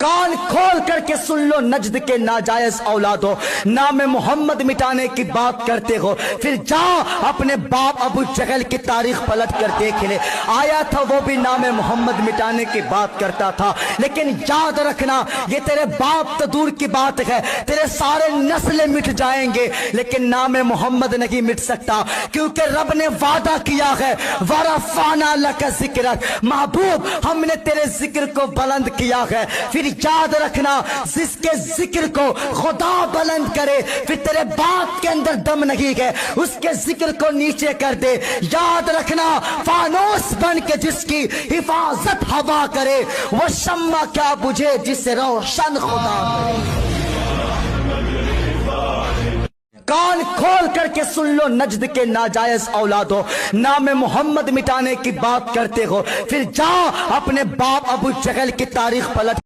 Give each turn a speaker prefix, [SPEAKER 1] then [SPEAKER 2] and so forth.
[SPEAKER 1] کان کھول کر کے سن لو نجد کے ناجائز اولادو، نام محمد مٹانے کی بات کرتے ہو، پھر جاؤ اپنے باپ ابو جہل کی تاریخ پلٹ کر دیکھ لے، آیا تھا وہ بھی نام محمد مٹانے کی بات کرتا تھا، لیکن یاد رکھنا یہ تیرے باپ تو دور کی بات ہے، تیرے سارے نسلیں مٹ جائیں گے لیکن نام محمد نہیں مٹ سکتا، کیونکہ رب نے وعدہ کیا ہے وَرَفَعْنَا لَكَ ذِكْرَكَ، محبوب ہم نے تیرے ذکر کو بلند کیا ہے، پھر یاد رکھنا جس کے ذکر کو خدا بلند کرے پھر تیرے بات کے اندر دم نہیں ہے، اس کے ذکر کو نیچے کر دے، یاد رکھنا فانوس بن کے جس کی حفاظت ہوا کرے وہ شمع کیا بجھے جسے روشن خدا کرے۔ کان کھول کر کے سن لو نجد کے ناجائز اولادو، نام محمد مٹانے کی بات کرتے ہو، پھر جاؤ اپنے باپ ابو جہل کی تاریخ پلٹ